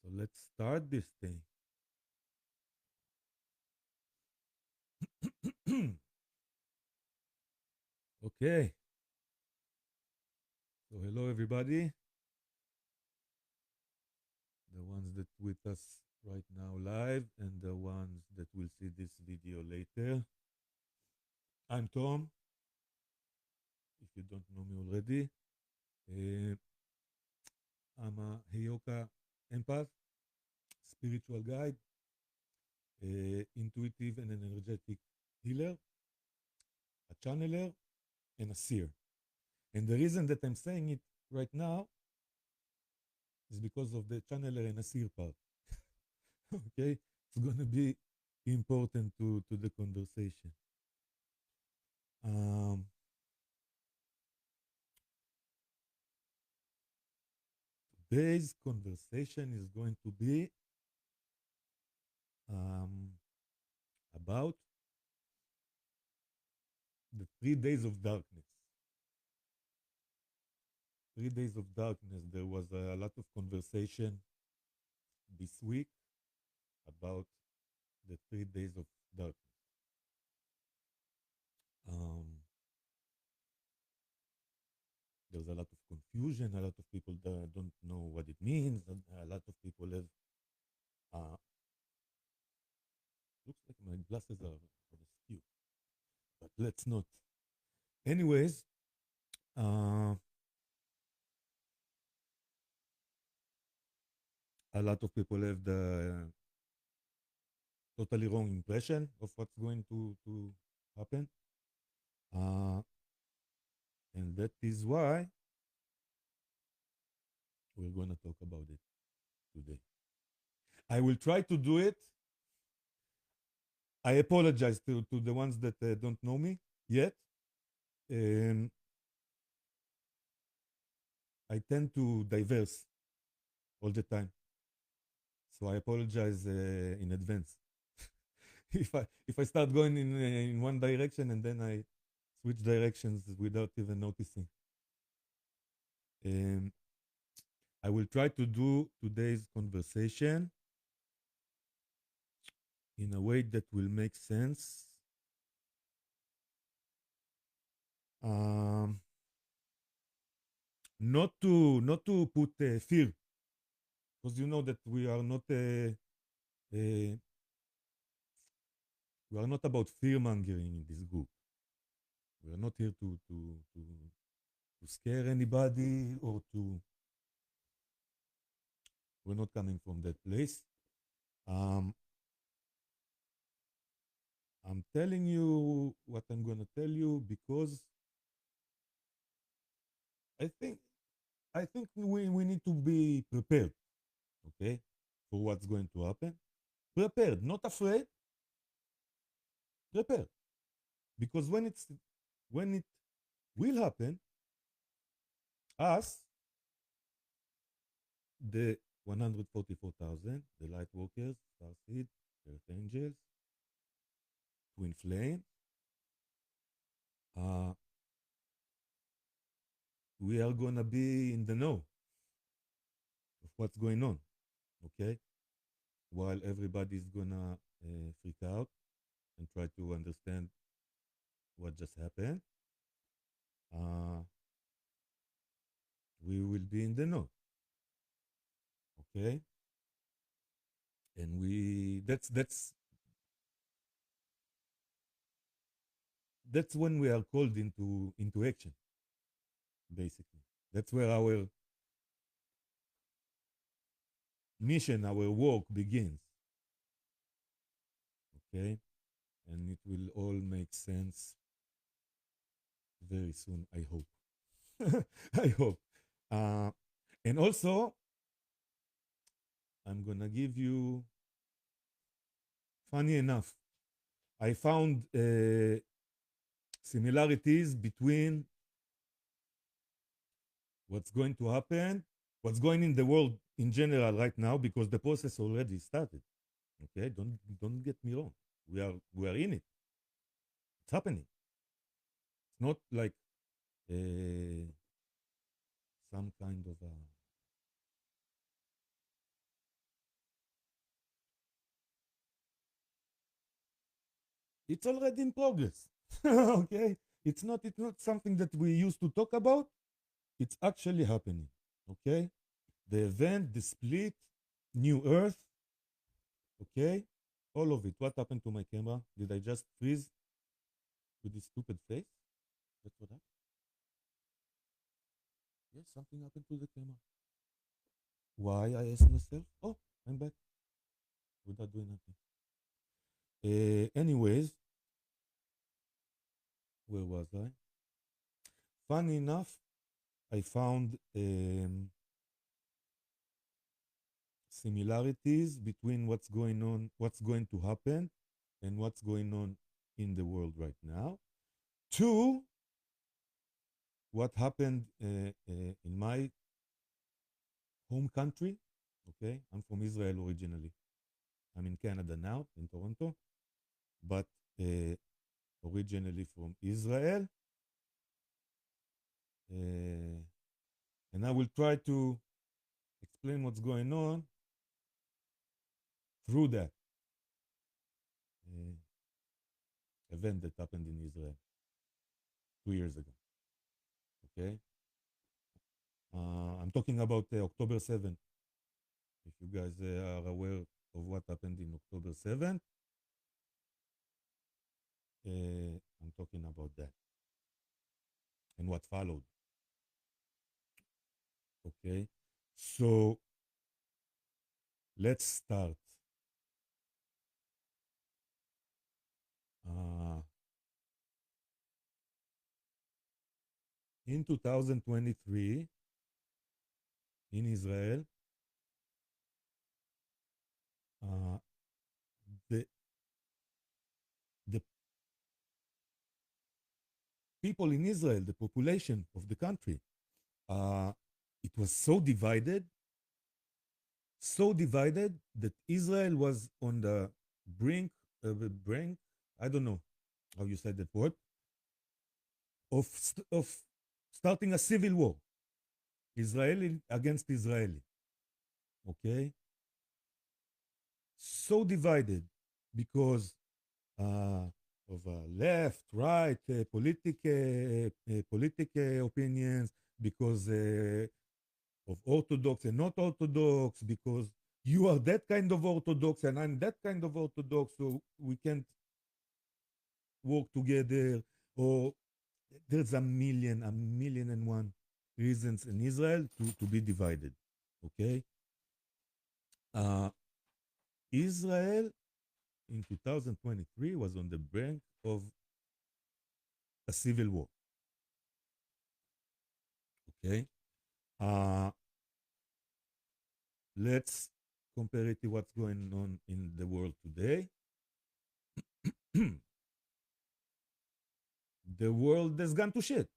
So let's start this thing. Okay. So hello everybody. The ones that with us right now live and the ones that will see this video later. I'm Tom. If you don't know me already, uh, I'm a Heyoka empath, spiritual guide, intuitive and an energetic healer, a channeler, and a seer. And the reason that I'm saying it right now is because of the channeler and a seer part. Okay, it's gonna be important to the conversation. Um, Today's conversation is going to be um, about the 3 days of darkness. 3 days of darkness. There was a lot of conversation this week about the 3 days of darkness. Um, there's a lot of confusion. A lot of people don't know what it means. A lot of people have. Looks like my glasses are askew, but let's not. Anyways, uh, a lot of people have the totally wrong impression of what's going to happen. Uh, and that is why we're going to talk about it today. I will try to do it. I apologize to the ones that don't know me yet. Um, I tend to diverse all the time. So I apologize in advance. If I start going in one direction and then I switch directions without even noticing. Um, I will try to do today's conversation in a way that will make sense. Um, not to put fear, because you know that uh, we are not about fear mongering in this group. We are not here to scare anybody or to. We're not coming from that place. Um, I'm telling you what I'm gonna tell you because I think I think we need to be prepared, okay, for what's going to happen. Prepared, not afraid, prepared. Because when it will happen, us, the 144,000, the light workers, starseed, earth angels, twin flame, uh, we are gonna be in the know of what's going on, okay? While everybody's gonna freak out and try to understand what just happened, uh, we will be in the know, okay? And that's when we are called into action, basically. That's where our mission, our work begins, okay? And it will all make sense very soon, I hope. I hope. Uh, and also, I'm gonna give you, funny enough, I found similarities between what's going to happen, what's going in the world in general right now, because the process already started. Okay, don't get me wrong. We are in it. It's happening. It's not like uh, some kind of a it's already in progress. Okay, it's not something that we used to talk about. It's actually happening. Okay, the event, the split, new Earth. Okay, all of it. What happened to my camera? Did I just freeze with this stupid face? That's what happened. Yes, something happened to the camera. Why? I asked myself. Oh, I'm back without doing nothing. Anyways, where was I? Funny enough, I found similarities between what's going on, what's going to happen, and what's going on in the world right now. Two, what happened in my home country. Okay, I'm from Israel originally. I'm in Canada now, in Toronto, but uh, originally from Israel. Uh, and I will try to explain what's going on through that uh, event that happened in Israel 2 years ago. Okay, I'm talking about October 7th. If you guys are aware of what happened in October 7th, I'm talking about that and what followed. Okay, so let's start. Uh, in 2023, in Israel, uh, the the people in Israel, the population of the country, uh, it was so divided that Israel was on the brink. I don't know how you said that word of starting a civil war, Israeli against Israeli. Okay, so divided because uh, of left, right, politic opinions, because of Orthodox and not Orthodox, because you are that kind of Orthodox and I'm that kind of Orthodox, so we can't work together. Or there's a million and one reasons in Israel to be divided. Okay, uh, Israel in 2023 was on the brink of a civil war. Okay, uh, let's compare it to what's going on in the world today. The world has gone to shit,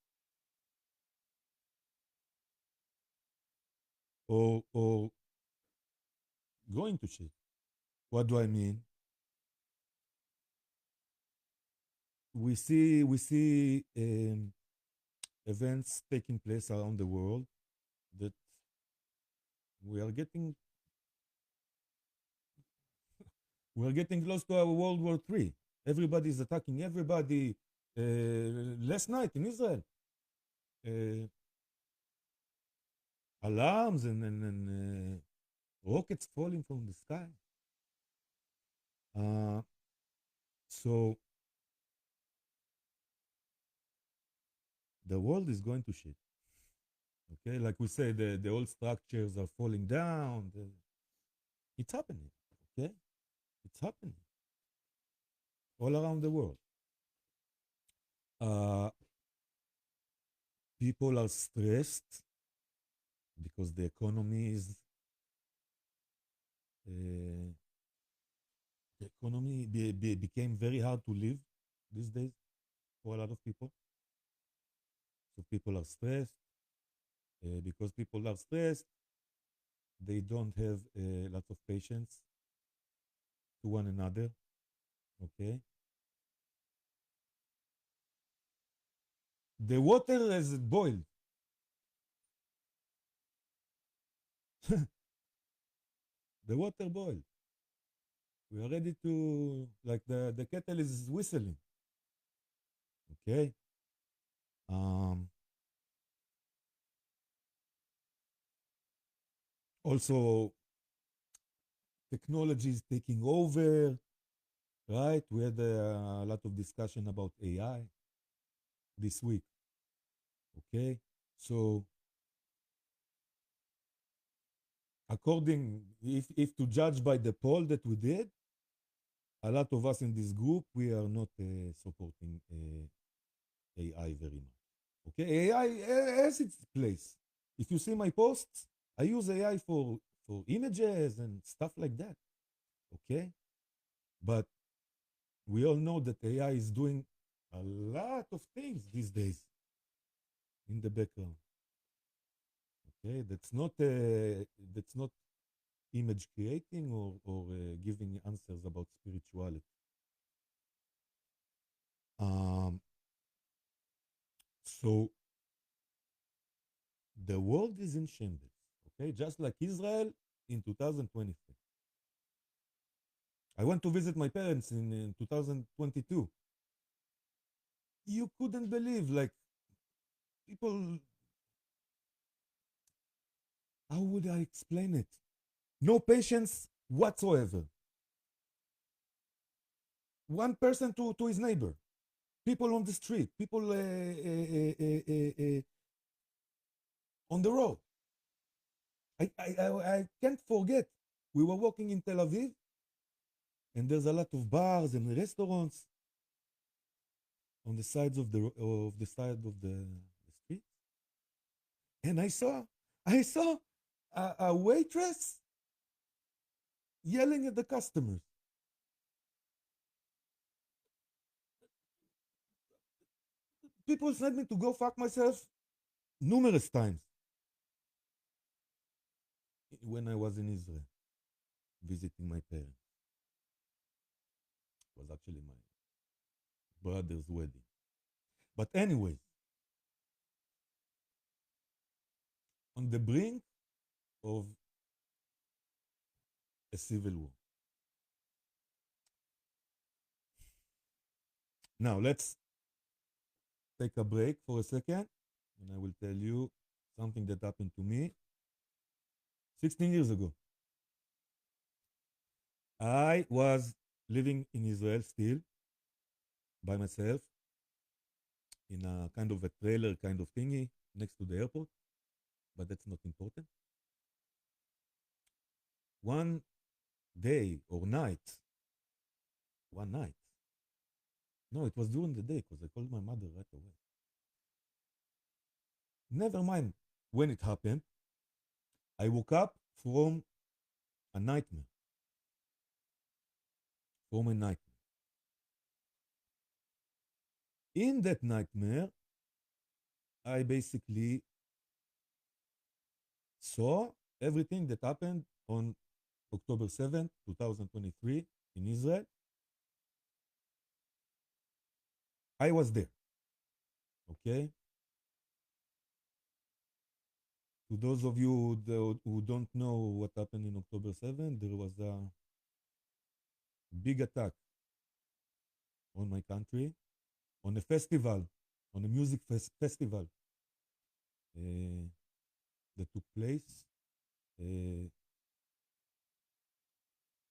or going to shit. What do I mean? We see events taking place around the world that we are getting we are getting close to our World War III. Everybody is attacking everybody. Last night in Israel, uh, alarms and rockets falling from the sky. Uh, so the world is going to shit. Okay, like we say, the old structures are falling down. It's happening. Okay, it's happening all around the world. Uh, People are stressed because the economy is uh, became very hard to live these days for a lot of people. So people are stressed. Because people are stressed, they don't have lots of patience to one another. Okay, the water has boiled. The water boiled. We are ready to, like the kettle is whistling. Okay. Um, Also, technology is taking over, right? We had a lot of discussion about AI this week. Okay. So, according, if to judge by the poll that we did, a lot of us in this group, we are not supporting AI very much. Okay, AI has its place. If you see my posts, I use AI for images and stuff like that. Okay, but we all know that AI is doing a lot of things these days in the background. Okay, that's not image creating or giving answers about spirituality. Um, so the world is in shambles. Okay, just like Israel in 2023. I went to visit my parents in 2022. You couldn't believe, like, people, how would I explain it? No patience whatsoever. One person to his neighbor, people on the street, people on the road. I can't forget. We were walking in Tel Aviv, and there's a lot of bars and restaurants on the sides of the street. And I saw a waitress yelling at the customers. People sent me to go fuck myself numerous times when I was in Israel visiting my parents. It was actually my brother's wedding. But anyways, on the brink of a civil war. Now let's take a break for a second, and I will tell you something that happened to me 16 years ago. I was living in Israel still by myself in a kind of a trailer kind of thingy next to the airport, but that's not important. One day or night, one night. No, it was during the day because I called my mother right away. Never mind when it happened. I woke up from a nightmare. From a nightmare. In that nightmare, I basically saw everything that happened on October 7th, 2023 in Israel. I was there. Okay. To those of you who don't know what happened in October 7th, there was a big attack on my country, on a festival, on a music festival uh, that took place. Uh,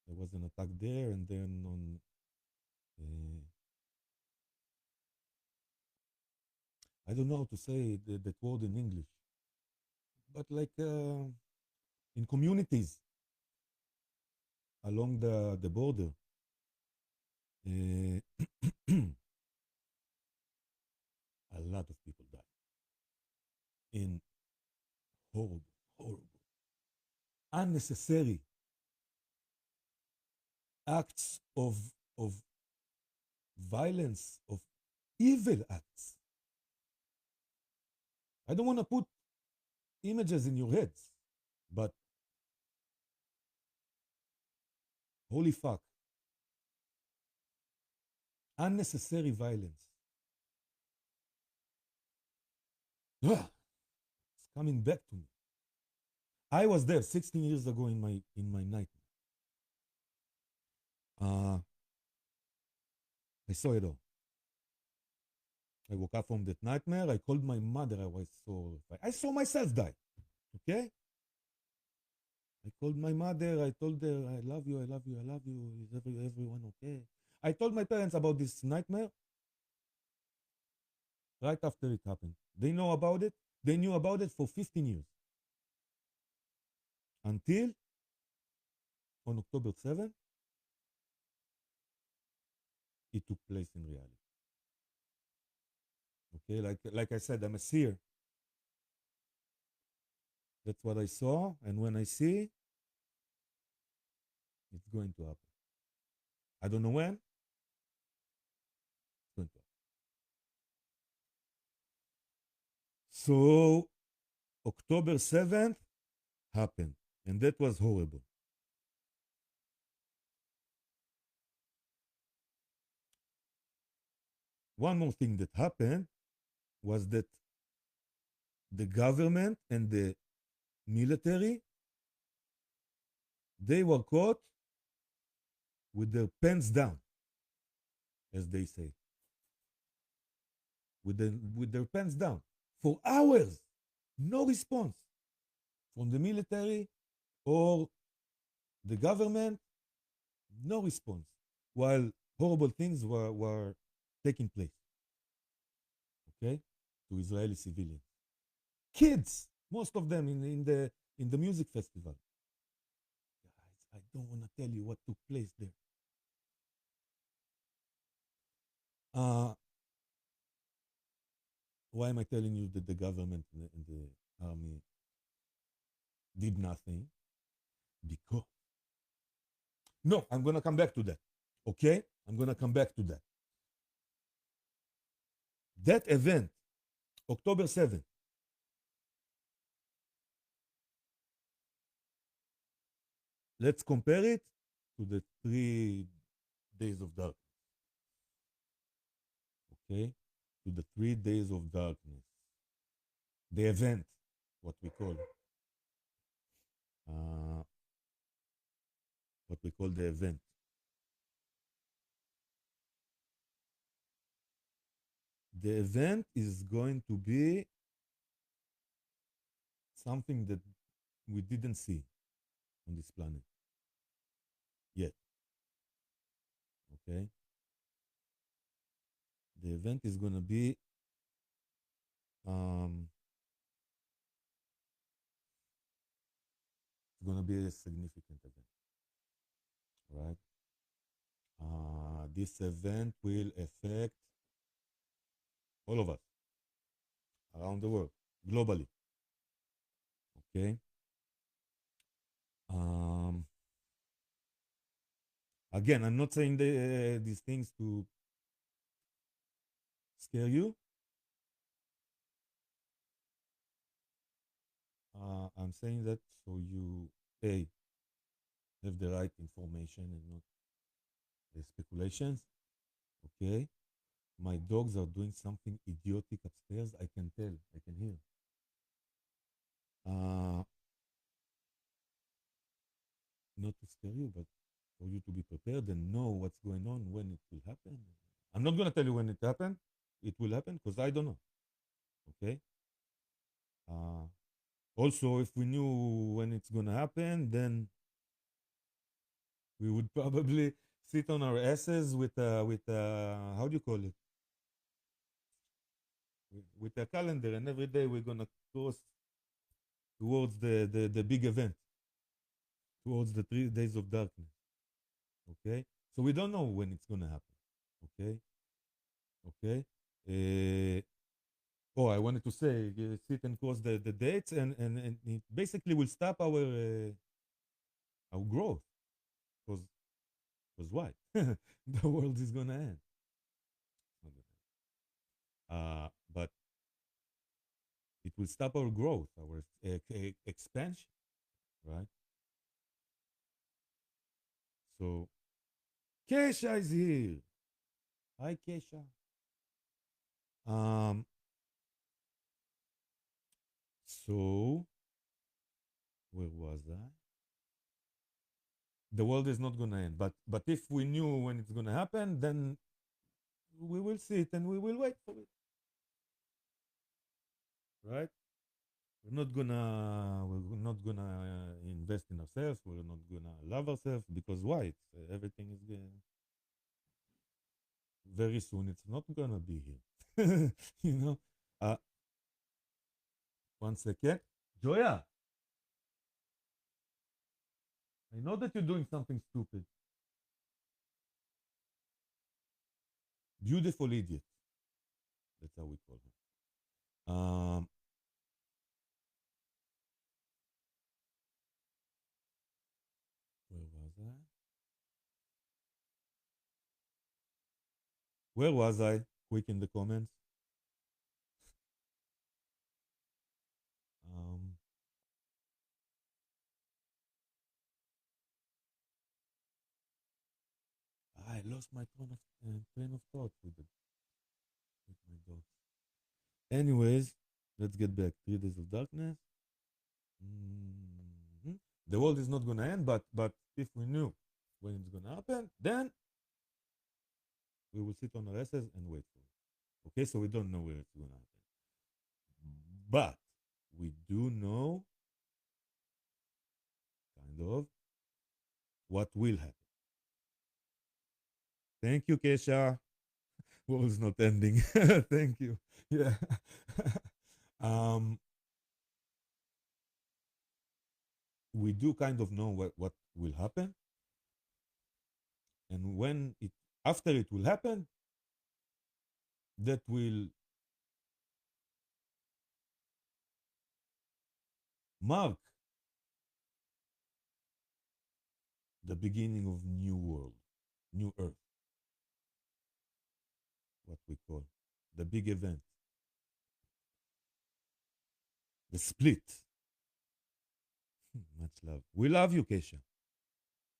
there was an attack there, and then on uh, I don't know how to say that word in English, but like in communities along the border, uh, a lot of people died in horrible, horrible, unnecessary acts of violence, of evil acts. I don't want to put images in your heads, but holy fuck, unnecessary violence. Ugh, it's coming back to me. I was there 16 years ago in my nightmare. Uh, I saw it all. I woke up from that nightmare. I called my mother. I was so horrified. I saw myself die. Okay? I called my mother. I told her, I love you, I love you, I love you. Is everyone okay? I told my parents about this nightmare right after it happened. They know about it. They knew about it for 15 years until on October 7th, it took place in reality. Okay, like I said, I'm a seer. That's what I saw, and when I see, it's going to happen. I don't know when. It's going to happen. So October 7th happened, and that was horrible. One more thing that happened was that the government and the military, they were caught with their pants down, as they say, with their pants down for hours. No response from the military or the government. No response while horrible things were taking place. Okay, to Israeli civilians, kids, most of them in the music festival. Guys, I don't want to tell you what took place there. Uh, why am I telling you that the government and the army did nothing? Because no, I'm gonna come back to that. Okay, I'm gonna come back to that. That event, October 7th. Let's compare it to the 3 days of darkness. Okay, to the 3 days of darkness. The event, what we call, uh, what we call the event. The event is going to be something that we didn't see on this planet yet. Okay, the event is going to be um, it's going to be a significant event, right? This event will affect all of us around the world, globally. Okay. Um, Again, I'm not saying these things to scare you. I'm saying that so you a have the right information and not the speculations. Okay. My dogs are doing something idiotic upstairs. I can tell. I can hear. Uh, Not to scare you, but for you to be prepared and know what's going on when it will happen. I'm not going to tell you when it happened. It will happen because I don't know. Okay. Uh, Also, if we knew when it's going to happen, then we would probably sit on our asses with how do you call it? With a calendar, and every day we're going to cross towards the big event, towards the 3 days of darkness. Okay. So we don't know when it's going to happen. Okay. Okay. Uh, Oh, I wanted to say, sit and cross the dates, and it basically will stop our growth. Because why? The world is gonna end. But it will stop our growth, our expansion, right? So Kesha is here. Hi, Kesha. Um. So where was I? the world is not gonna end. But if we knew when it's gonna happen, then we will see it and we will wait for it, right? We're not gonna invest in ourselves. We're not gonna love ourselves because why? Everything is very soon. It's not gonna be here. you know. Uh, 1 second, Joya. I know that you're doing something stupid. Beautiful idiot. That's how we call him. Where was I? Where was I? Quick in the comments. Um, I lost my train of thought with my dogs. Anyways, let's get back. 3 days of darkness. Mhm. The world is not gonna end, but if we knew when it's gonna happen, then we will sit on our asses and wait for it. Okay, so we don't know where it's gonna happen, but we do know kind of what will happen. Thank you, Kesha. World's not ending. Thank you. Yeah. um, we do kind of know what will happen, and when it after it will happen, that will mark the beginning of new world, new earth, what we call the big event, the split. Much love. We love you, Kesha.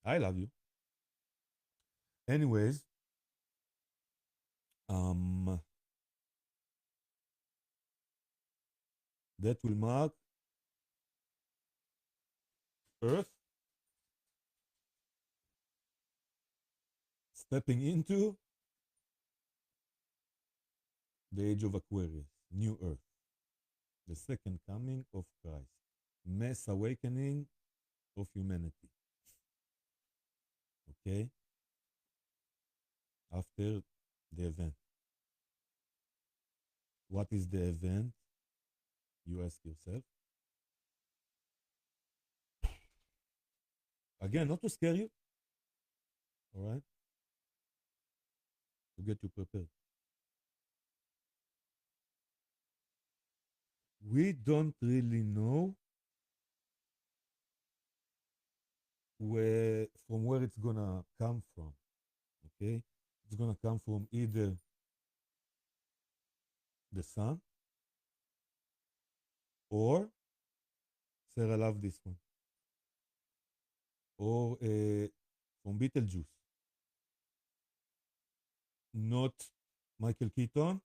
I love you. Anyways, um, that will mark Earth stepping into the age of Aquarius, new Earth, the second coming of Christ, mass awakening of humanity. Okay, after the event. What is the event? You ask yourself. Again, not to scare you, all right? To get you prepared. We don't really know where it's gonna come from. Okay, it's gonna come from either the sun or Sarah love this one, or from Beetlejuice. Not Michael Keaton,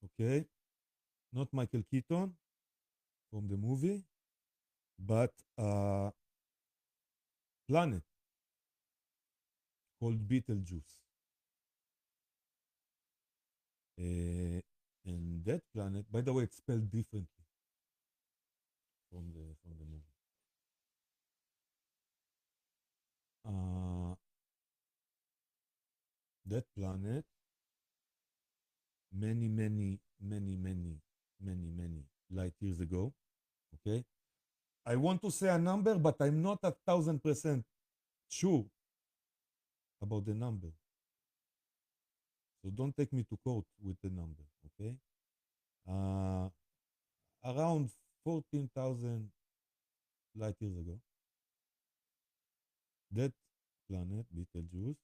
okay? Not Michael Keaton from the movie, but a planet called Beetlejuice. And that planet, by the way, it's spelled differently from the movie. Uh, that planet, many light years ago. Okay, I want to say a number, but I'm not 1,000% sure about the number. So don't take me to court with the number. Okay, uh, around 14,000 light years ago, that planet Betelgeuse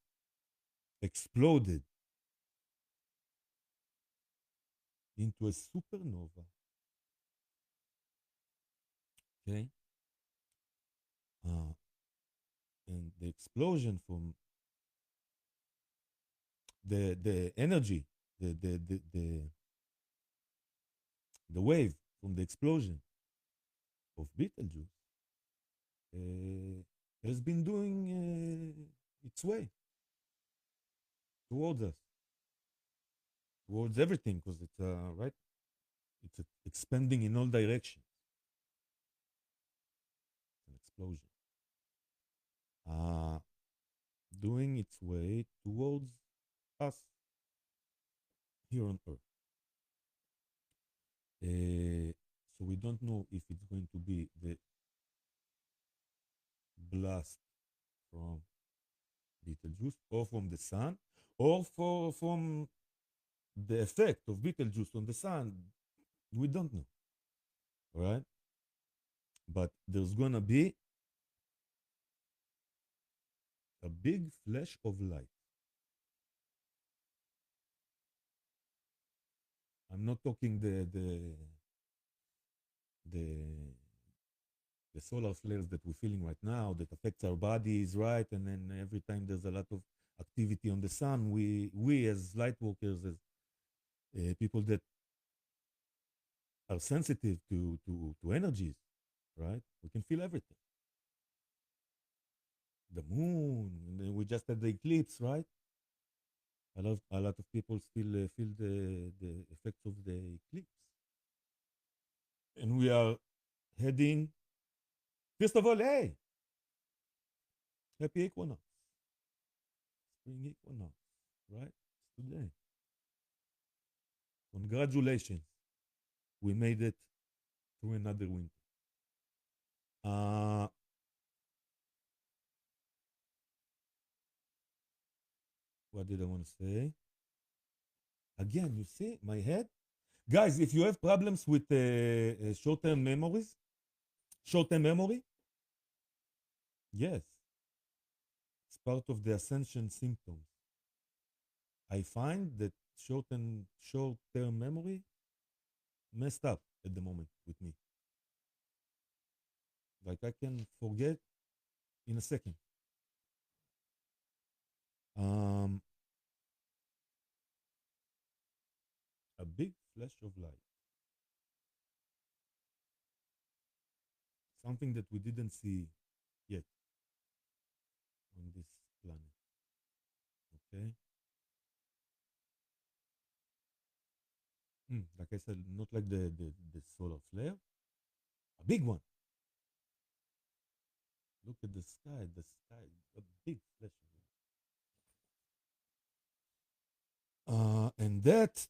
exploded into a supernova. Okay, uh, and the explosion from the energy, the wave from the explosion of Betelgeuse has been doing its way towards us, towards everything, because it's right, it's expanding in all directions. It's an explosion. Uh, Doing its way towards us here on Earth. So we don't know if it's going to be the blast from Betelgeuse or from the sun or from the effect of Betelgeuse on the sun. We don't know. All right. But there's going to be a big flash of light. I'm not talking the the solar flares that we're feeling right now that affects our bodies, right? And then every time there's a lot of activity on the sun, we as light workers, as people that are sensitive to energies, right? We can feel everything. The moon, and then we just had the eclipse, right? A lot of people still feel the effects of the eclipse, and we are heading. First of all, hey, happy equinox, spring equinox, right? It's today. Congratulations, we made it through another winter. Uh, what did I want to say? Again, you see my head, guys. If you have problems with short-term memories, short-term memory, yes, it's part of the ascension symptoms. I find that short-term memory messed up at the moment with me. Like I can forget in a second. Um, a big flash of light, something that we didn't see yet on this planet. Okay. Like I said, not like the solar flare, a big one. Look at the sky, a big flash of light. And that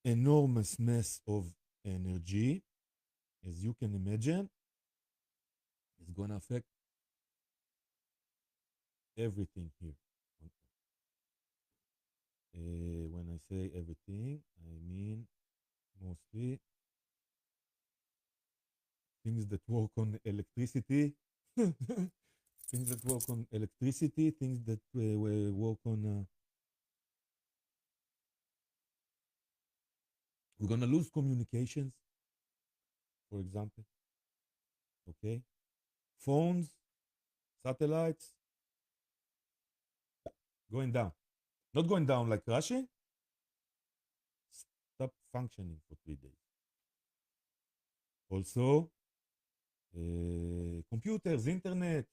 enormous mass of energy, as you can imagine, is going to affect everything here. When I say everything, I mean mostly things that work on electricity, things that work on electricity, things that work on. We're gonna lose communications, for example. Okay, phones, satellites, going down. Not going down like crashing. Stop functioning for 3 days. Also, computers, internet,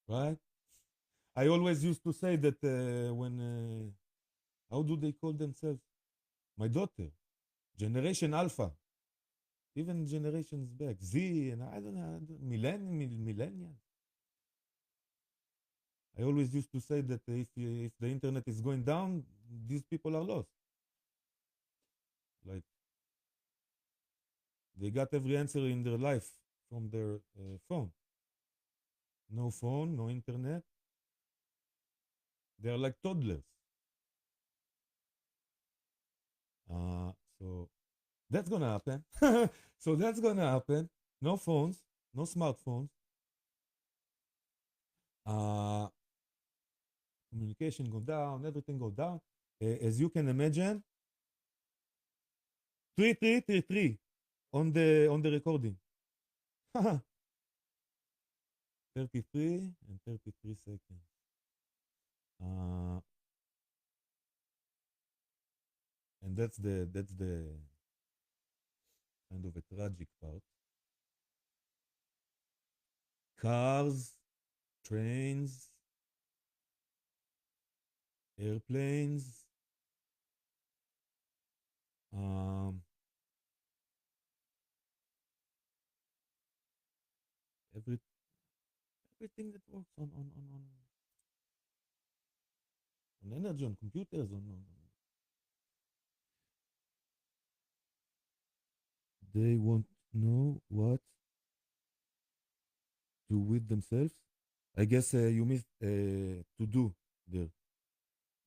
right? I always used to say that when, how do they call themselves? My daughter, Generation Alpha, even generations back, Z, and I don't know, millennial. I always used to say that if the internet is going down, these people are lost. Like they got every answer in their life from their phone. No phone, no internet. They're like toddlers. So that's gonna happen. So that's gonna happen. No phones, no smartphones. Uh, Communication go down, everything go down. As you can imagine, 3333 on the recording. 33 and 33 seconds. Uh, and that's the kind of a tragic part. cars, trains, airplanes, um, every, everything that works on energy, on computers, they want to know what to with themselves. I guess you missed to do there.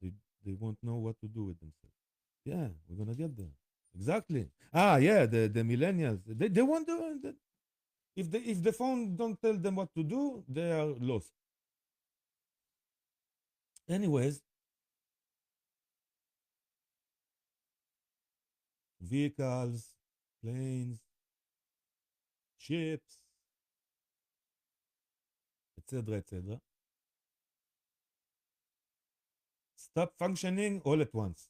They, they won't know what to do with themselves. Yeah, we're gonna get there. Exactly. Ah, yeah, the millennials. They want to. If the phone don't tell them what to do, they are lost. Anyways, vehicles, planes, ships, etc., etc. Stop functioning all at once.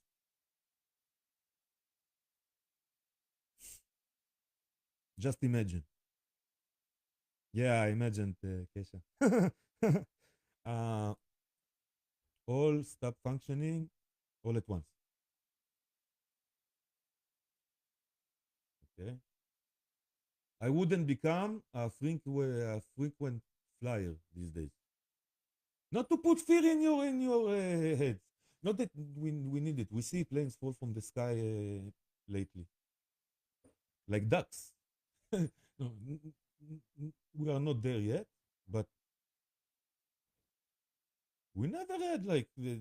Just imagine. Yeah, I imagined, Kesha. uh, all stop functioning all at once. Okay. I wouldn't become a frequent flyer these days. Not to put fear in your heads. Not that we need it. We see planes fall from the sky lately, like ducks. No, we are not there yet, but we never had like the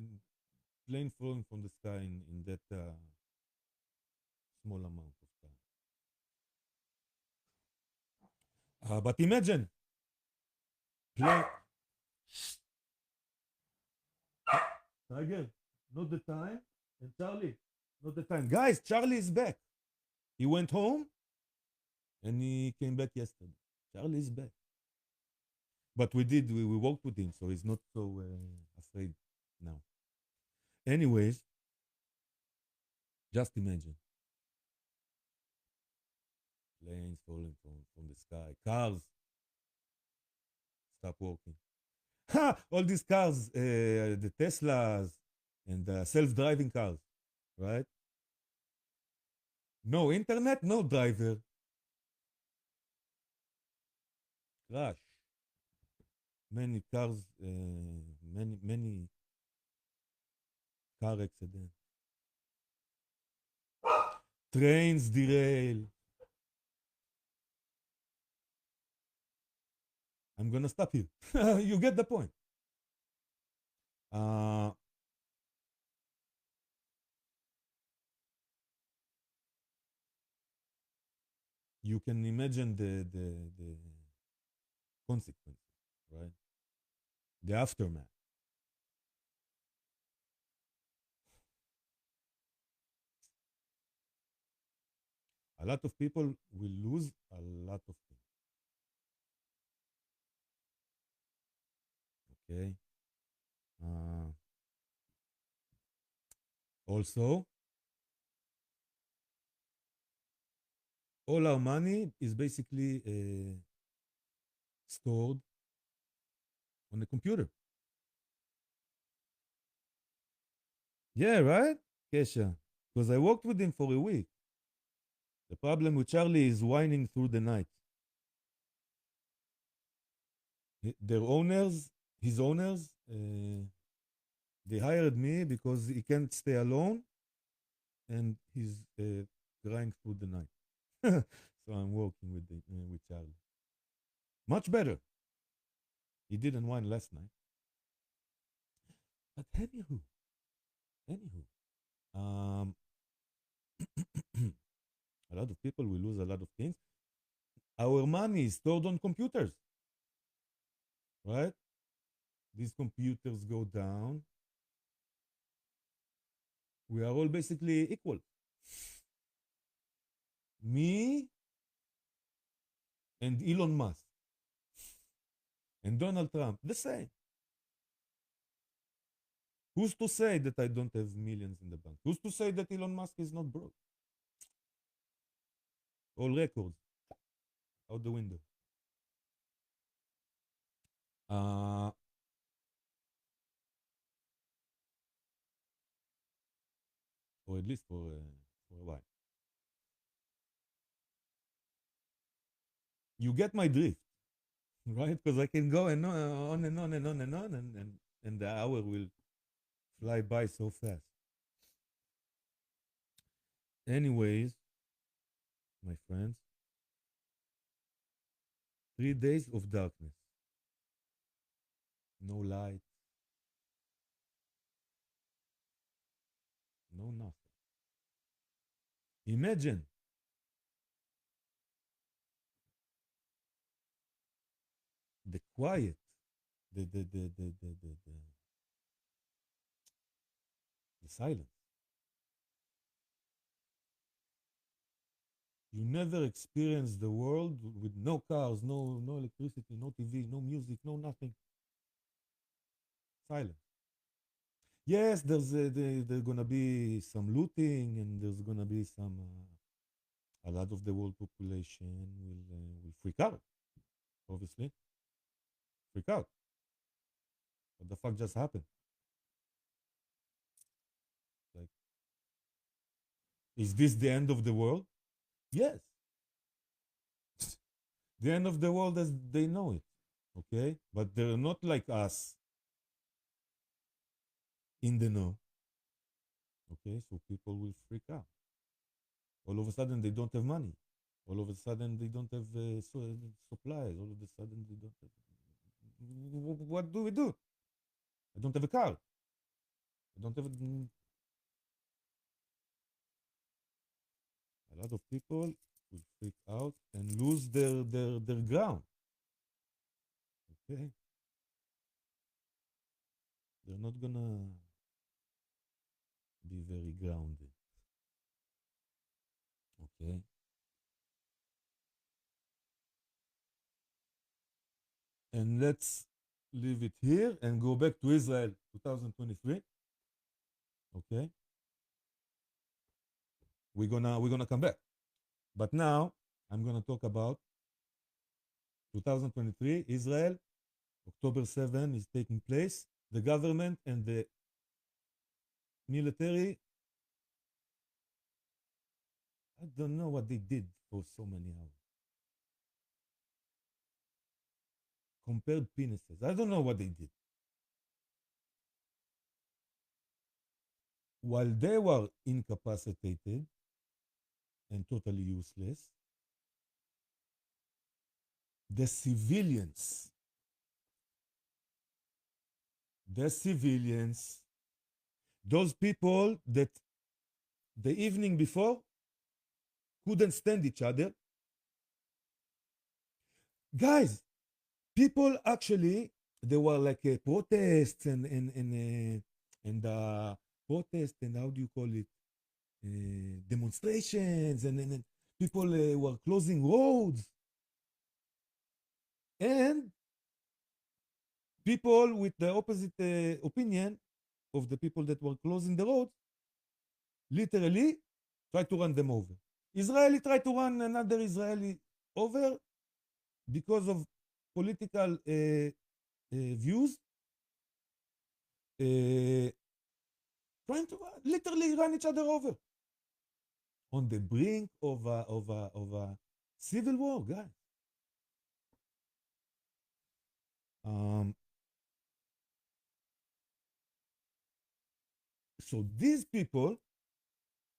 plane falling from the sky in that small amount of time. But imagine, plane, Tiger, not the time, and Charlie, not the time. Guys, Charlie is back. He went home and he came back yesterday. Charlie is back. But we worked with him, so he's not so afraid now. Anyways, just imagine planes falling from the sky, cars stop working. Ha! All these cars, the Teslas and the self-driving cars, right? No internet, no driver, crash. Many cars, many car accidents. Trains derail. I'm gonna stop here. You get the point. Uh, you can imagine the consequences, right? The aftermath. A lot of people will lose a lot of things. Okay. Uh, Also, all our money is basically stored on the computer. Yeah, right, Kesha? Because I worked with him for a week. The problem with Charlie is whining through the night. Their owners, his owners, they hired me because he can't stay alone and he's crying through the night. So I'm working with Charlie. Much better. He didn't whine last night. But anywho, um, a lot of people will lose a lot of things. Our money is stored on computers, right? These computers go down. We are all basically equal. Me and Elon Musk and Donald Trump, the same. Who's to say that I don't have millions in the bank? Who's to say that Elon Musk is not broke? All records out the window. Uh, or at least for a while. You get my drift, right? Because I can go and on and on and on and on, and the hour will fly by so fast. Anyways, my friends, 3 days of darkness, no light, no nothing. Imagine the quiet, the silence. You never experience the world with no cars, no electricity, no TV, no music, no nothing. Silence. Yes, there's gonna be some looting, and there's gonna be some. A lot of the world population will freak out. Obviously, freak out. What the fuck just happened? Like, is this the end of the world? Yes, the end of the world as they know it. Okay, but they're not like us in the know. Okay, so people will freak out. All of a sudden, they don't have money. All of a sudden, they don't have supplies. All of a sudden, they don't have. What do we do? I don't have a car. I don't have a lot of people will freak out and lose their ground. Okay, they're not gonna be very grounded. Okay, and let's leave it here and go back to Israel 2023. Okay, we're gonna come back, but now I'm gonna talk about 2023 Israel. October 7 is taking place. The government and the military, I don't know what they did for so many hours. Compared penises. I don't know what they did. While they were incapacitated and totally useless, the civilians, the civilians, those people that the evening before couldn't stand each other, guys, people actually, there were like protests and protests, and how do you call it, demonstrations, and people were closing roads, and people with the opposite opinion of the people that were closing the roads literally tried to run them over. Israeli tried to run another Israeli over because of political views, uh, trying to literally run each other over on the brink of a civil war, guys. Um, so these people,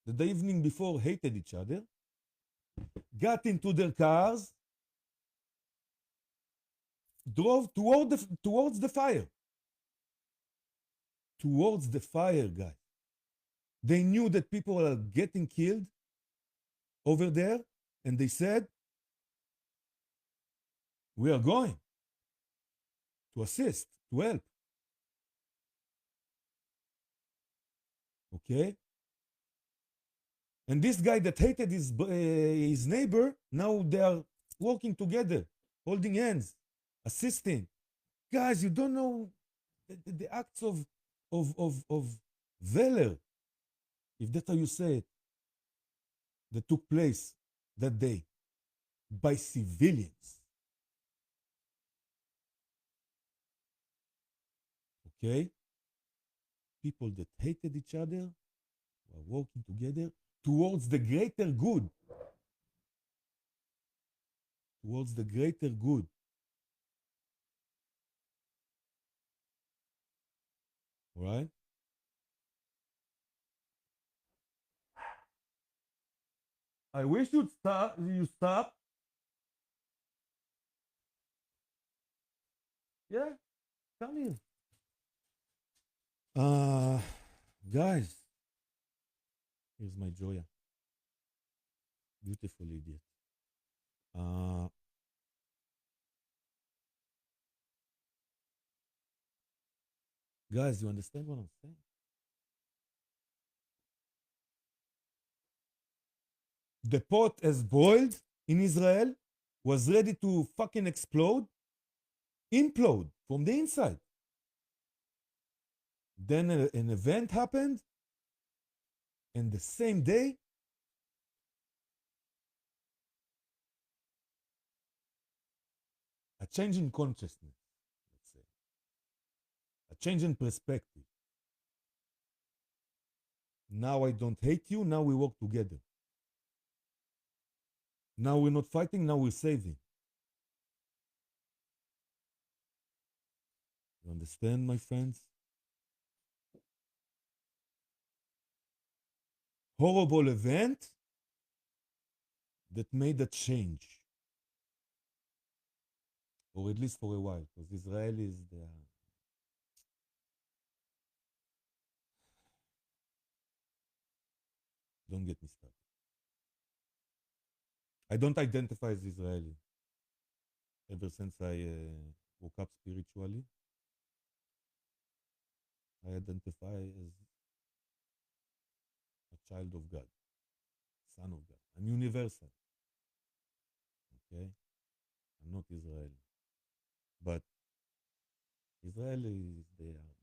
the evening before, hated each other, got into their cars, drove towards the fire. Towards the fire, guys. They knew that people are getting killed over there, and they said, we are going to assist, to help. Okay? And this guy that hated his neighbor, now they are working together, holding hands, assisting. Guys, you don't know the acts of valor, if that's how you say it, that took place that day by civilians. Okay? People that hated each other were working together towards the greater good. Towards the greater good. All right? I wish you'd stop. You stop. Yeah, come here. Uh, guys, here's my Joya. Beautiful idiot. Uh, guys, you understand what I'm saying? The pot as boiled in Israel was ready to fucking explode, implode from the inside. Then an event happened, and the same day, a change in consciousness, let's say, a change in perspective. Now I don't hate you, now we work together. Now we're not fighting, now we're saving. You understand, my friends? Horrible event that made a change, or at least for a while, because Israelis, they are. Don't get me started. I don't identify as Israeli. Ever since I woke up spiritually, I identify as a child of God, son of God. I'm universal, okay? I'm not Israeli. But Israelis, they are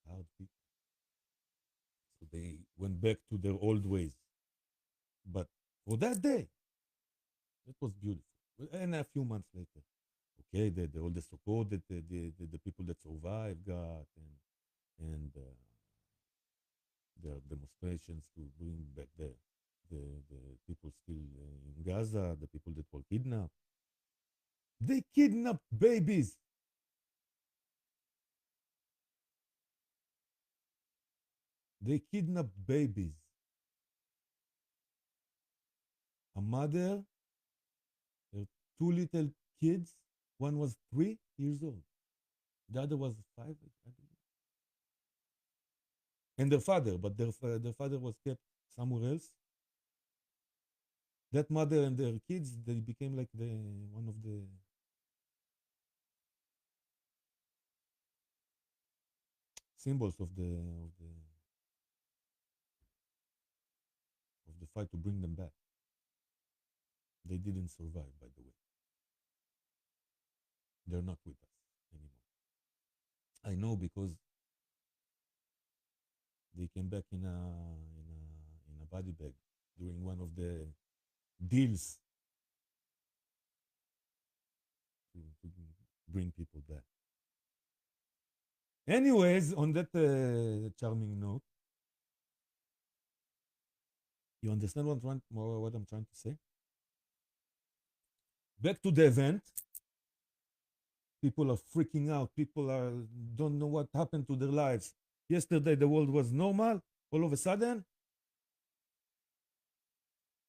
hard people. So they went back to their old ways. But for that day, it was beautiful. And a few months later, okay, all the support that the people that survived got, and there are demonstrations to bring back the people still in Gaza, the people that were kidnapped. They kidnapped babies. They kidnapped babies. A mother, her two little kids. One was 3 years old. The other was 5, I believe. And their father, but their father was kept somewhere else. That mother and their kids, they became like the one of the symbols of the fight to bring them back. They didn't survive, by the way. They're not with us anymore. I know because they came back in a body bag during one of the deals to bring people back. Anyways, on that charming note, you understand what I'm trying to say? Back to the event. People are freaking out. People are don't know what happened to their lives. Yesterday the world was normal. All of a sudden,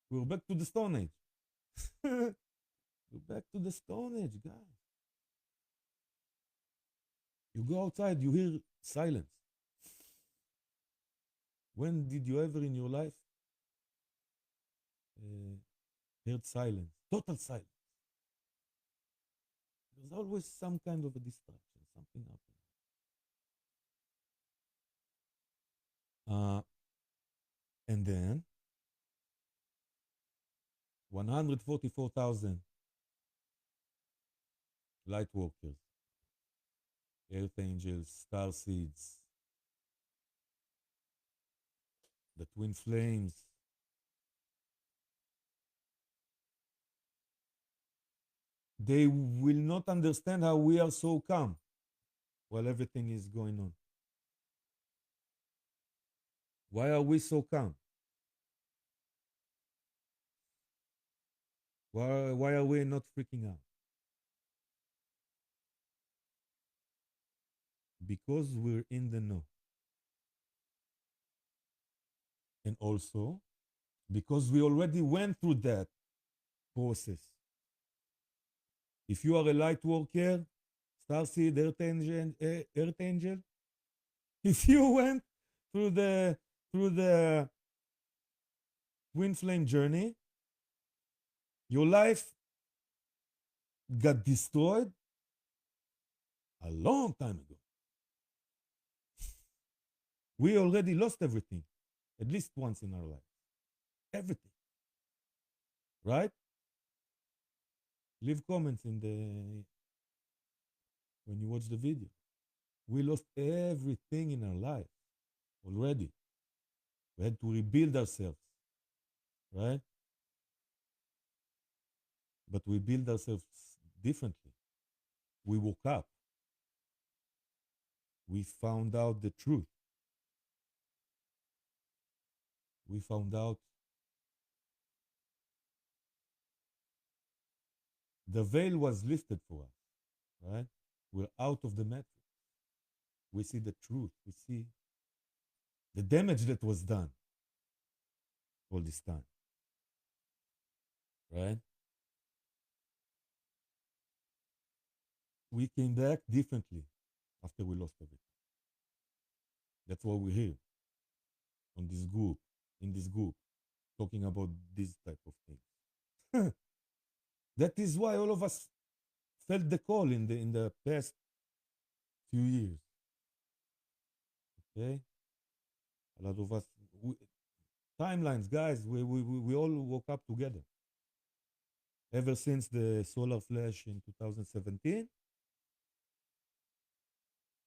we're back to the Stone Age. We're back to the Stone Age, guys. You go outside, you hear silence. When did you ever in your life uh, heard silence? Total silence. There's always some kind of a distraction, something happening. And then 144,000 light workers, earth angels, star seeds, the twin flames, They will not understand how we are so calm while everything is going on. Why are we so calm? Why are we not freaking out? Because we're in the know. And also because we already went through that process. If you are a light worker, starseed, earth angel, if you went through the twin flame journey, your life got destroyed a long time ago. We already lost everything, at least once in our life. Everything. Right? Leave comments in the when you watch the video. We lost everything in our life already. We had to rebuild ourselves, right? But we build ourselves differently. We woke up. We found out the truth. We found out the veil was lifted for us, right? We're out of the matrix. We see the truth. We see the damage that was done all this time, right? We came back differently after we lost everything. That's why we're here on this group, in this group, talking about this type of things. That is why all of us felt the call in the past few years. Okay, a lot of us timelines, guys. We all woke up together. Ever since the solar flash in 2017,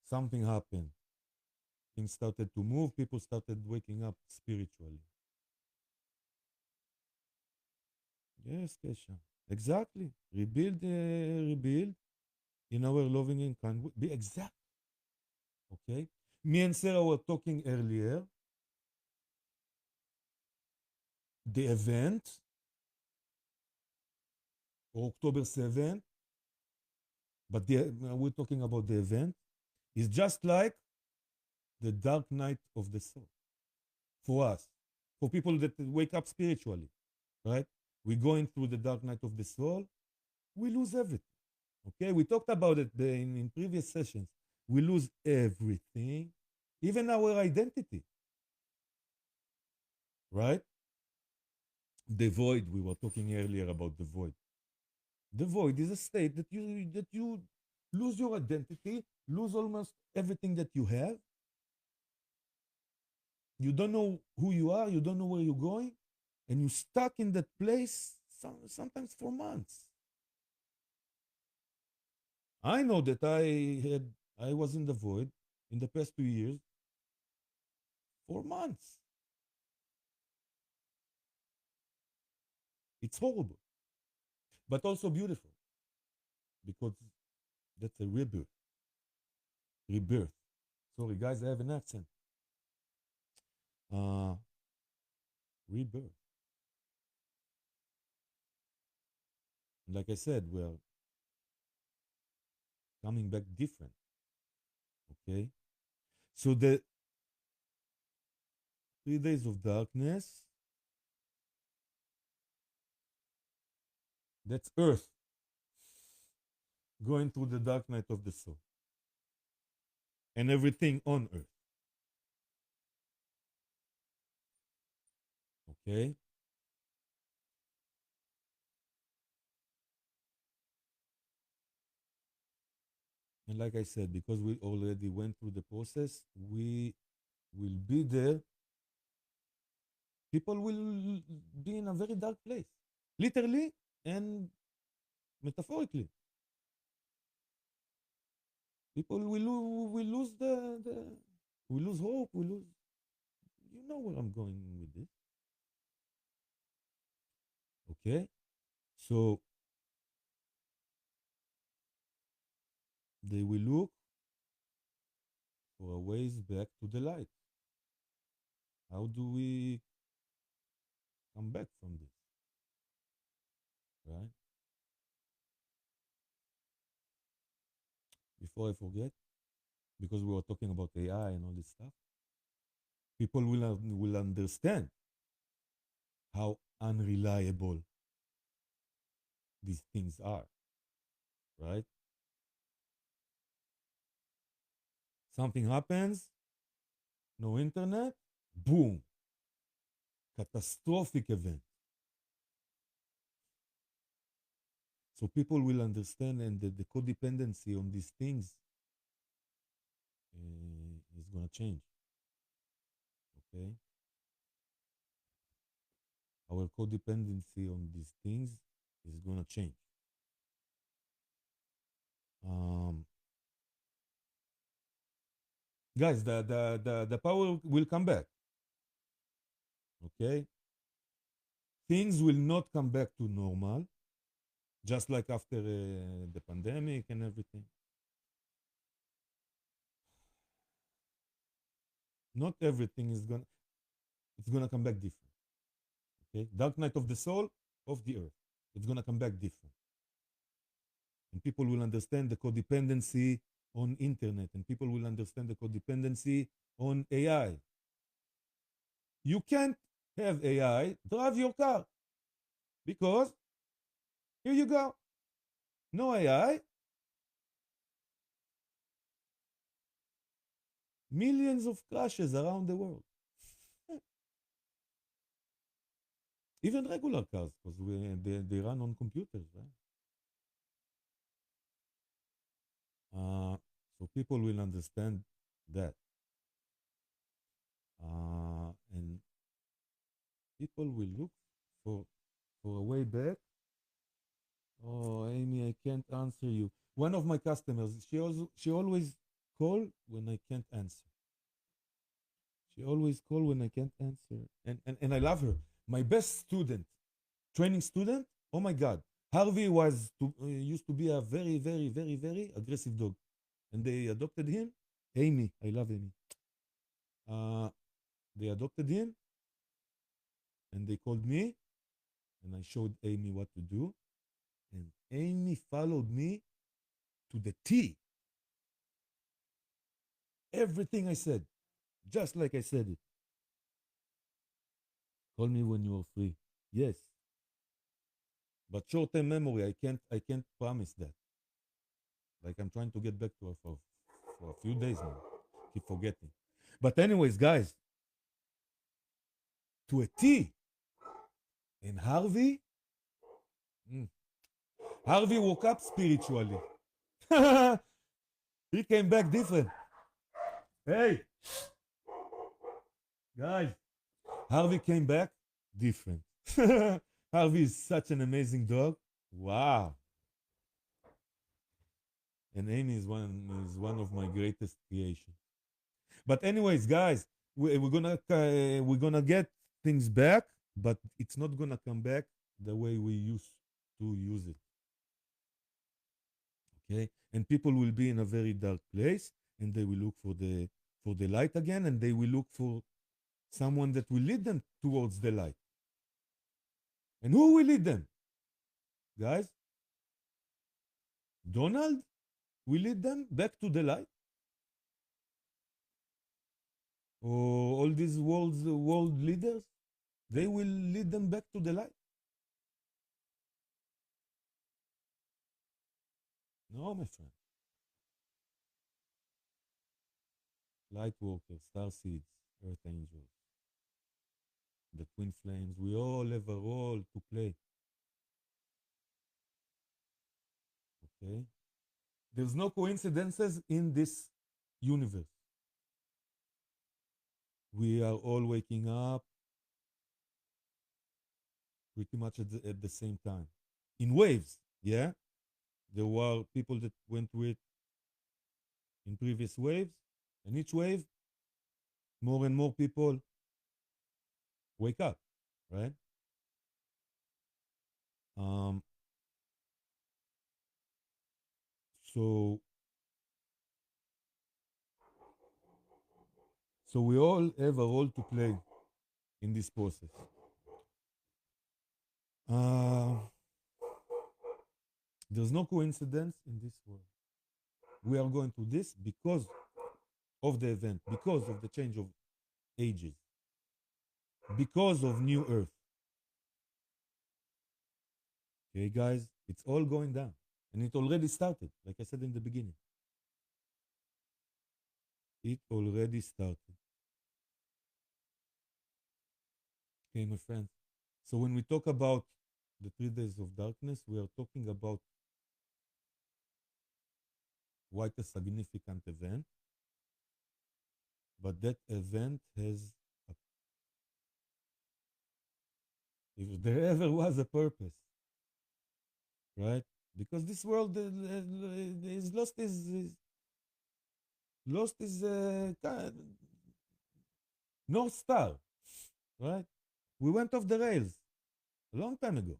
something happened. Things started to move. People started waking up spiritually. Yes, Kesha. Exactly. Rebuild in our loving and kind. Be exact. Okay. Me and Sarah were talking earlier. The event, October 7th, but we're talking about the event, is just like the dark night of the soul for us, for people that wake up spiritually, right? We're going through the dark night of the soul, we lose everything. Okay, we talked about it in previous sessions. We lose everything, even our identity, right? The void, we were talking earlier about the void. The void is a state that you lose your identity, lose almost everything that you have. You don't know who you are, you don't know where you're going, and you're stuck in that place sometimes for months. I know that I was in the void in the past 2 years for months. It's horrible, but also beautiful because that's a rebirth. Rebirth. Sorry, guys, I have an accent. Uh, rebirth. Like I said, we're coming back different. Okay. So the 3 days of darkness, that's Earth going through the dark night of the soul and everything on Earth. Okay. And like I said, because we already went through the process, we will be there. People will be in a very dark place, literally and metaphorically. People will lose the we lose hope. We lose. You know where I'm going with this, okay? So they will look for a ways back to the light. How do we come back from this, right? Before I forget, because we were talking about AI and all this stuff, people will understand how unreliable these things are, right? Something happens, no internet, boom, catastrophic event. So people will understand, and the codependency on these things is going to change. Okay, our codependency on these things is going to change. Um, Guys, the power will come back. Okay, things will not come back to normal, just like after the pandemic and everything. Not everything is gonna it's gonna come back different. Okay, Dark Night of the Soul of the Earth. It's gonna come back different, and people will understand the codependency on internet, and people will understand the codependency on AI. You can't have AI drive your car because here you go, no AI, millions of crashes around the world. Even regular cars, because they run on computers, right? So people will understand that. And people will look for a way back. Oh, Amy, I can't answer you. One of my customers, she always call when I can't answer. She always call when I can't answer, and I love her. My best student, training student. Oh my God, Harvey used to be a very, very, very, very aggressive dog, and they adopted him. Amy, I love Amy. Uh, they adopted him, and they called me, and I showed Amy what to do, and Amy followed me to the T. Everything I said, just like I said it. Call me when you are free. Yes, but short-term memory, I can't promise that. Like I'm trying to get back to her for a few days now. Keep forgetting. But anyways, guys, to a T. And Harvey, mm, Harvey woke up spiritually. He came back different. Hey, guys, Harvey came back different. Harvey is such an amazing dog. Wow. And Amy is one of my greatest creations. But anyways, guys, we're gonna get things back, but it's not gonna come back the way we used to use it. Okay, and people will be in a very dark place, and they will look for the light again, and they will look for someone that will lead them towards the light. And who will lead them, guys? Donald will lead them back to the light, or all these world leaders, they will lead them back to the light. No, my friend. Light workers, star seeds, earth angels, the twin flames, we all have a role to play. Okay? There's no coincidences in this universe. We are all waking up pretty much at the same time. In waves, yeah? There were people that went through it in previous waves, and each wave, more and more people wake up, right? Um, so So we all have a role to play in this process. Uh, there's no coincidence in this world. We are going through this because of the event, because of the change of ages, because of new earth. Okay, guys, it's all going down. And it already started, like I said in the beginning. It already started. Okay, my friends. So when we talk about the 3 days of darkness, we are talking about quite a significant event, but that event has, a, if there ever was a purpose, right? Because this world is lost his North Star, right? We went off the rails a long time ago.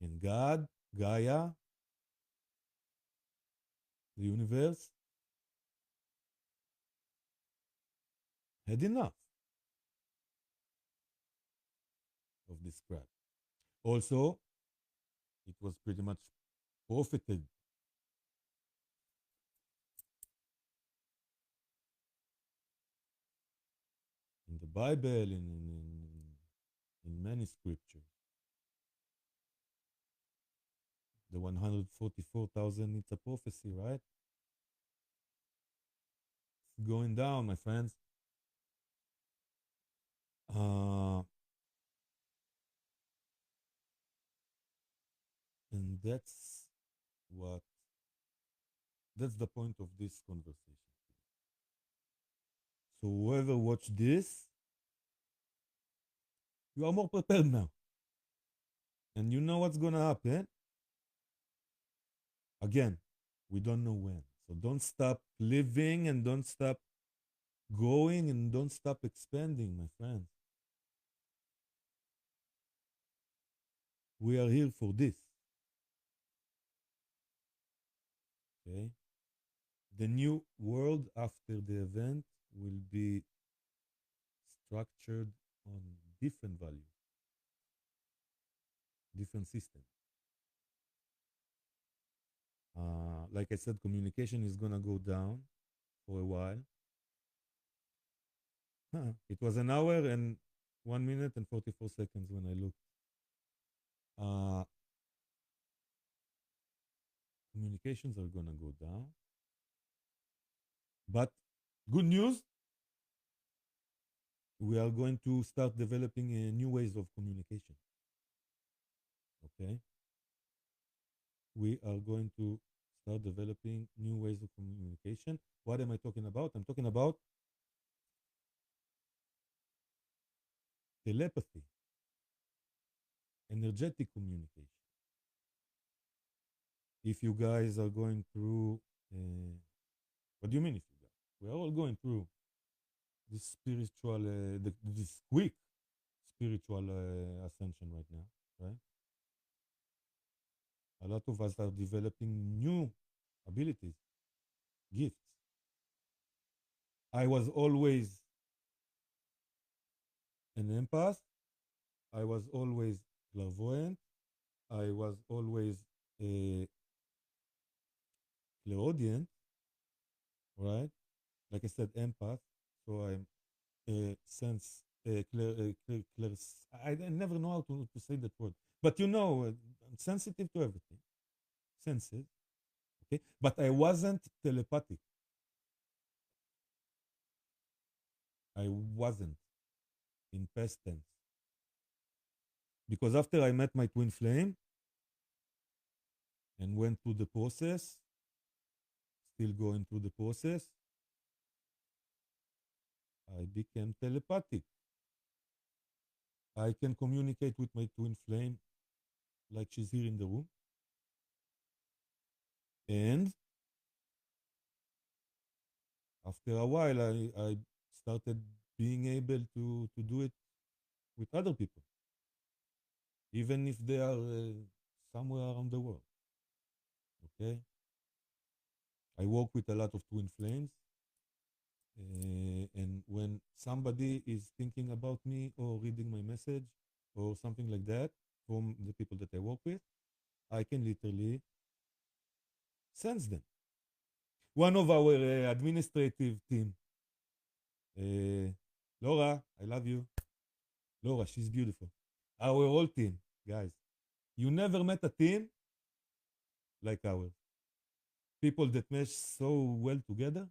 And God, Gaia, the universe, had enough of this crap. Also, it was pretty much profited in the Bible, in many scriptures. The 144,000, it's a prophecy, right? It's going down, my friends. Uh, and what, that's the point of this conversation. So whoever watched this, you are more prepared now. And you know what's going to happen. Again, we don't know when. So don't stop living and don't stop growing and don't stop expanding, my friends. We are here for this. Okay? The new world after the event will be structured on different values, different systems. Like I said, communication is gonna go down for a while. It was an hour and 1 minute and 44 seconds when I looked. Uh, Communications are gonna go down. But good news, we are going to start developing new ways of communication. Okay? We are going to start developing new ways of communication. What am I talking about? I'm talking about telepathy, energetic communication. If you guys are going through, what do you mean if you guys? We are all going through this spiritual, this quick spiritual ascension right now, right? A lot of us are developing new abilities, gifts. I was always an empath. I was always clairvoyant. I was always a clairaudient, right? Like I said, empath. So I'm a sense, I never know how to say that word. But you know, I'm sensitive to everything. Senses. Okay. But I wasn't telepathic. I wasn't in past tense. Because after I met my twin flame and went through the process, still going through the process, I became telepathic. I can communicate with my twin flame like she's here in the room. And after a while, I started being able to do it with other people, even if they are somewhere around the world. Okay? I work with a lot of twin flames. And when somebody is thinking about me or reading my message or something like that from the people that I work with, I can literally sense them. One of our administrative team, uh, Laura, I love you. Laura, she's beautiful. Our whole team, guys. You never met a team like ours. People that mesh so well together.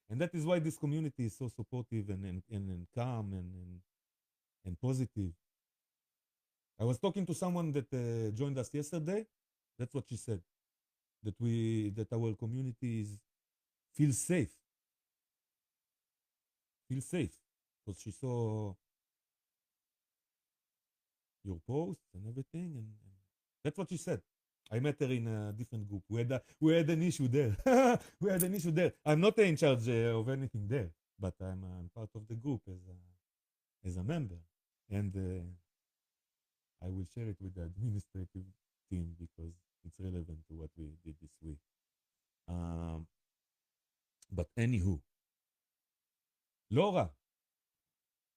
And that is why this community is so supportive and calm and positive. I was talking to someone that joined us yesterday. That's what she said. That our community feels safe. Feels safe. Because she saw your posts and everything, and that's what she said. I met her in a different group. We had an issue there. We had an issue there. I'm not in charge of anything there, but I'm part of the group as a member, and I will share it with the administrative team because it's relevant to what we did this week. Um, but anywho, Laura,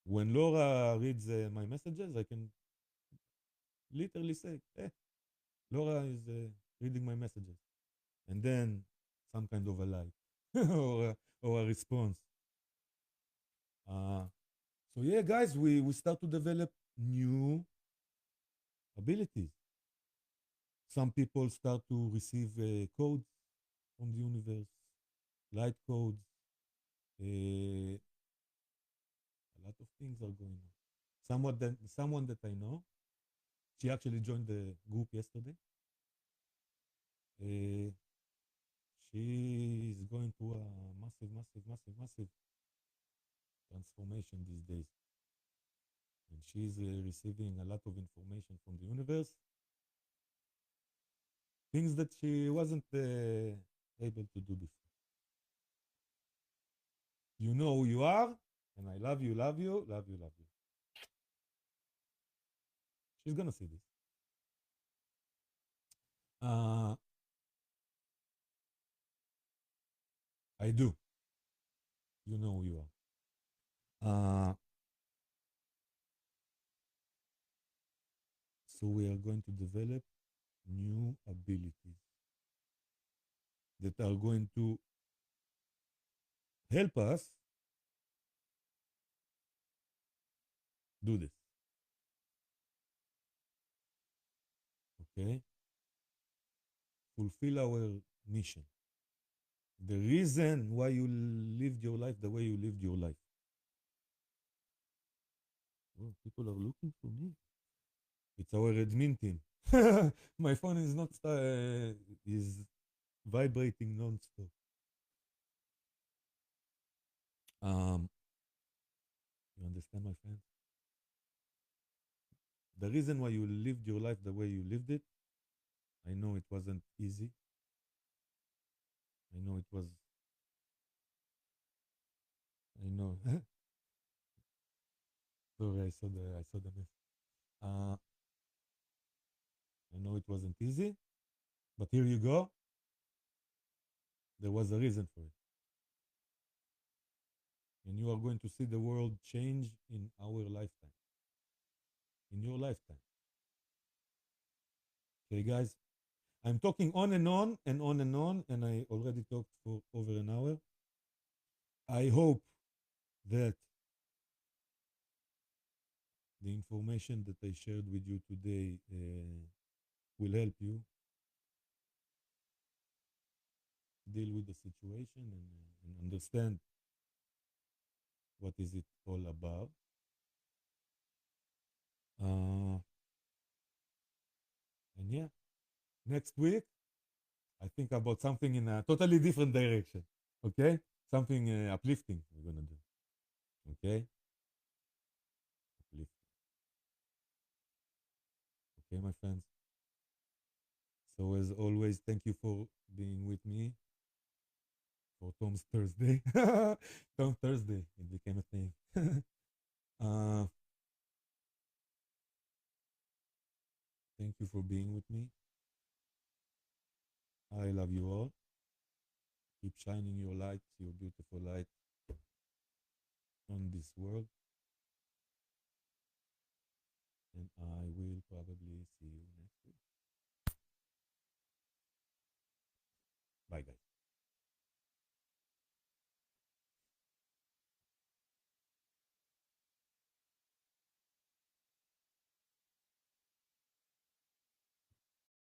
when Laura reads my messages, I can literally say, "Hey, Laura is reading my messages," and then some kind of a lie or a response. Uh, so yeah, guys, we start to develop new abilities. Some people start to receive codes from the universe, light codes. A lot of things are going on. Someone that I know, she actually joined the group yesterday. Uh, she is going through a massive, massive, massive, massive transformation these days. And she's receiving a lot of information from the universe, things that she wasn't able to do before. You know who you are, and I love you, love you, love you, love you. She's gonna see this. Uh, I do. You know who you are. So we are going to develop new abilities that are going to help us do this. Okay? Fulfill our mission. The reason why you lived your life the way you lived your life. Oh, people are looking for me. It's our admin team. My phone is not is vibrating non-stop. Um, you understand, my friend? The reason why you lived your life the way you lived it, I know it wasn't easy. I know it was. I know. Sorry, I saw the mess. Uh, I know it wasn't easy, but here you go. There was a reason for it, and you are going to see the world change in our lifetime, in your lifetime. Okay, guys. I'm talking on and on and on and on, and I already talked for over an hour. I hope that the information that I shared with you today will help you deal with the situation and understand what is it all about. Uh, and yeah, next week I think about something in a totally different direction. Okay, something uplifting we're gonna do. Okay, uplifting. Okay, my friends. So as always, thank you for being with me for Tom's Thursday. Tom Thursday, it became a thing. uh, Thank you for being with me. I love you all. Keep shining your light, your beautiful light on this world, and I will probably